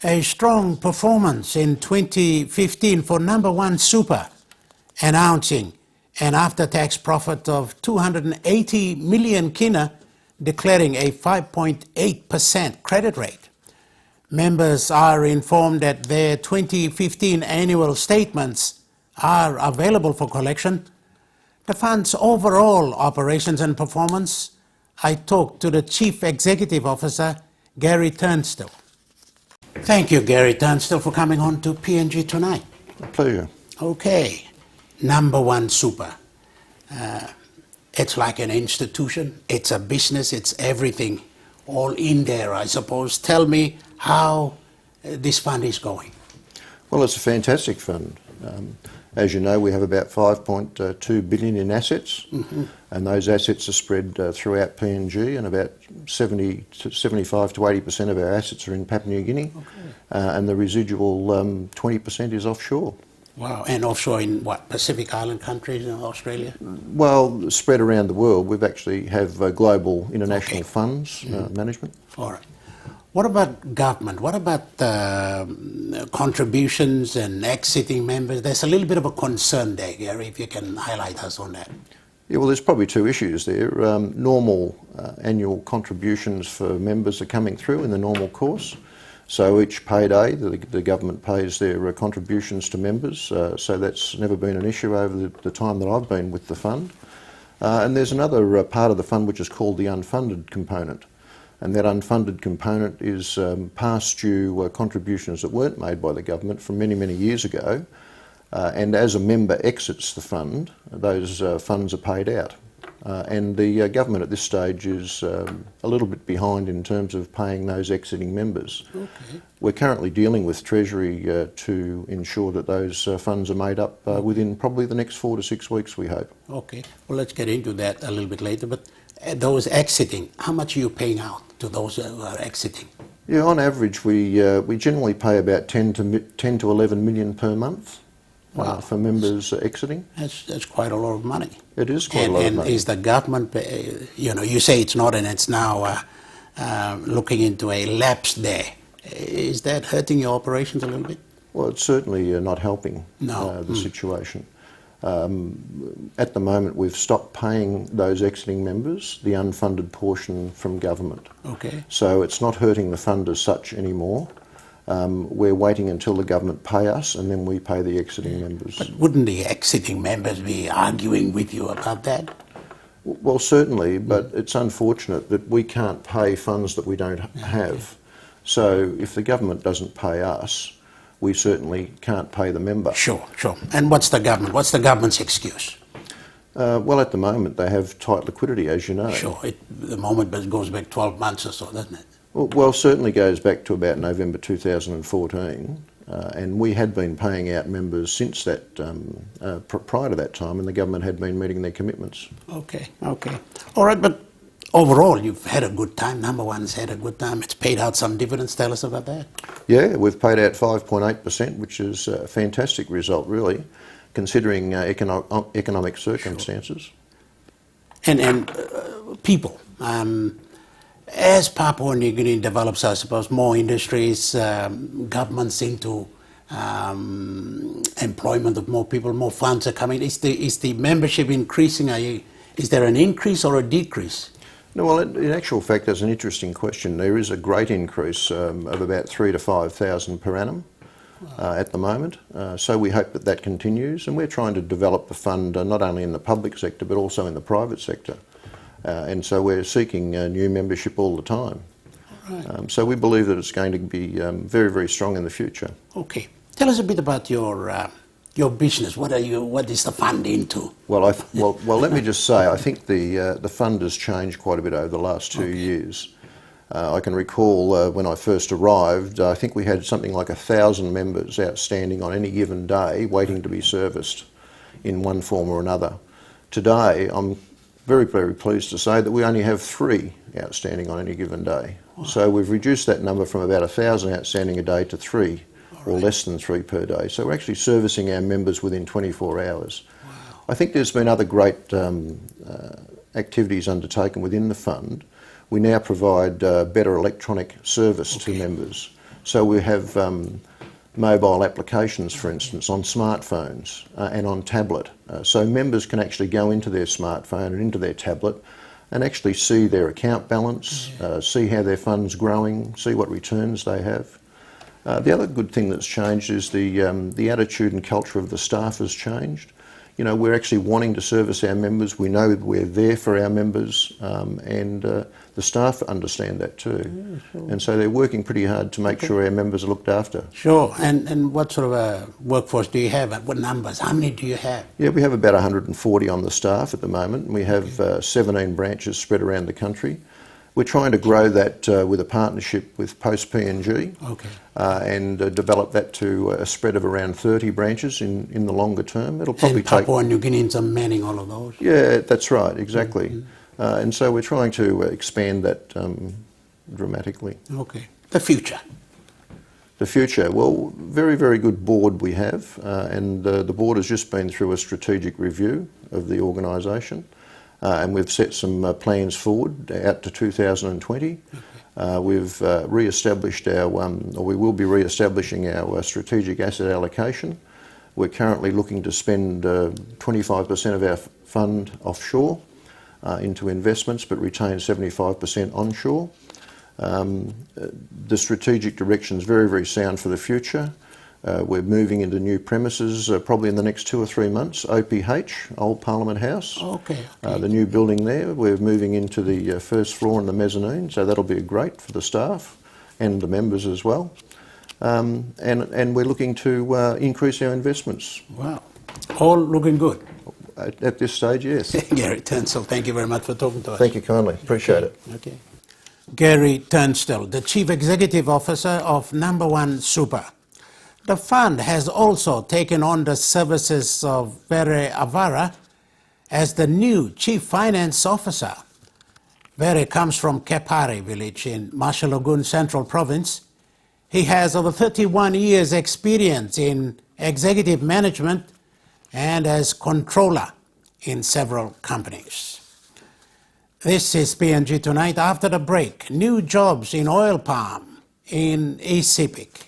A strong performance in 2015 for number one Super, announcing an after-tax profit of 280 million kina, declaring a 5.8% credit rate. Members are informed that their 2015 annual statements are available for collection. The fund's overall operations and performance, I talked to the Chief Executive Officer, Gary Turnstile. Thank you, Gary Turnstile, for coming on to PNG Tonight. A pleasure. Okay, number one Super. It's like an institution, it's a business, it's everything, all in there, I suppose. Tell me how this fund is going. Well, it's a fantastic fund. As you know, we have about 5.2 billion in assets, and those assets are spread throughout PNG, and about 75 to 80% of our assets are in Papua New Guinea, and the residual 20% is offshore. Wow, and offshore in what, Pacific Island countries in Australia? Well, spread around the world. We've actually have global international funds management. All right. What about government? What about contributions and exiting members? There's a little bit of a concern there, Gary, if you can highlight us on that. Yeah, well, there's probably two issues there. Normal annual contributions for members are coming through in the normal course. So each payday, the government pays their contributions to members. So that's never been an issue over the time that I've been with the fund. And there's another part of the fund which is called the unfunded component. And that unfunded component is past due contributions that weren't made by the government from many, many years ago. And as a member exits the fund, those funds are paid out. And the government at this stage is a little bit behind in terms of paying those exiting members. Okay. We're currently dealing with Treasury to ensure that those funds are made up within probably the next 4 to 6 weeks, we hope. Okay, well, let's get into that a little bit later. But those exiting, how much are you paying out to those who are exiting? Yeah, on average, we generally pay about 10 to 11 million per month. Wow. For members exiting. That's quite a lot of money. It is quite a lot of money. And is the government, you say it's not, and it's now looking into a lapse there. Is that hurting your operations a little bit? Well, it's certainly not helping the situation. At the moment, we've stopped paying those exiting members the unfunded portion from government. Okay. So it's not hurting the fund as such anymore. We're waiting until the government pay us, and then we pay the exiting members. But wouldn't the exiting members be arguing with you about that? Well, certainly, but it's unfortunate that we can't pay funds that we don't have. So if the government doesn't pay us, we certainly can't pay the member. Sure. And what's the government's excuse? Well, at the moment, they have tight liquidity, as you know. Sure. The moment goes back 12 months or so, doesn't it? Well, certainly goes back to about November 2014, and we had been paying out members since that, prior to that time, and the government had been meeting their commitments. Okay. All right, but overall, you've had a good time. Number one's had a good time. It's paid out some dividends. Tell us about that. Yeah, we've paid out 5.8%, which is a fantastic result, really, considering economic circumstances. Sure. And people. As Papua New Guinea develops, I suppose, more industries, governments into employment of more people, more funds are coming. Is the membership increasing? Is there an increase or a decrease? No, well, in actual fact, that's an interesting question. There is a great increase of about 3,000 to 5,000 per annum at the moment. So we hope that continues, and we're trying to develop the fund not only in the public sector but also in the private sector. And so we're seeking new membership all the time. Right. So we believe that it's going to be very, very strong in the future. Okay. Tell us a bit about your business. What is the fund into? Well, let me just say, I think the fund has changed quite a bit over the last 2 years. I can recall when I first arrived, I think we had something like 1,000 members outstanding on any given day waiting to be serviced in one form or another. Today, I'm very, very pleased to say that we only have 3 outstanding on any given day. Wow. So we've reduced that number from about 1,000 outstanding a day to 3, or less than 3 per day. So we're actually servicing our members within 24 hours. Wow. I think there's been other great activities undertaken within the fund. We now provide better electronic service to members. So we have mobile applications, for instance, on smartphones and on tablet. So members can actually go into their smartphone and into their tablet and actually see their account balance, see how their fund's growing, see what returns they have. The other good thing that's changed is the attitude and culture of the staff has changed. You know, we're actually wanting to service our members. We know we're there for our members, and the staff understand that too. Yeah, sure. And so they're working pretty hard to make sure our members are looked after. Sure. And what sort of a workforce do you have? What numbers? How many do you have? Yeah, we have about 140 on the staff at the moment. We have 17 branches spread around the country. We're trying to grow that with a partnership with Post PNG, and develop that to a spread of around 30 branches in the longer term. It'll probably take... Papua New Guineans are manning all of those? Yeah, that's right, exactly. And so we're trying to expand that dramatically. Okay. The future? The future, well, very, very good board we have, and the board has just been through a strategic review of the organisation. And we've set some plans forward out to 2020. We've re-established our, or we will be re-establishing our strategic asset allocation. We're currently looking to spend 25% of our fund offshore into investments, but retain 75% onshore. The strategic direction is very, very sound for the future. We're moving into new premises probably in the next 2 or 3 months. OPH, Old Parliament House. Okay. The new building there. We're moving into the first floor and the mezzanine, so that'll be great for the staff and the members as well. And we're looking to increase our investments. Wow. All looking good. At this stage, yes. Gary Turnstall, thank you very much for talking to us. Thank you kindly. Appreciate it. Okay. Gary Turnstall, the Chief Executive Officer of Number One Super. The fund has also taken on the services of Vere Avara as the new Chief Finance Officer. Vere comes from Kepari village in Marshall Lagoon Central Province. He has over 31 years experience in executive management and as controller in several companies. This is PNG Tonight. After the break, new jobs in oil palm in East Sepik.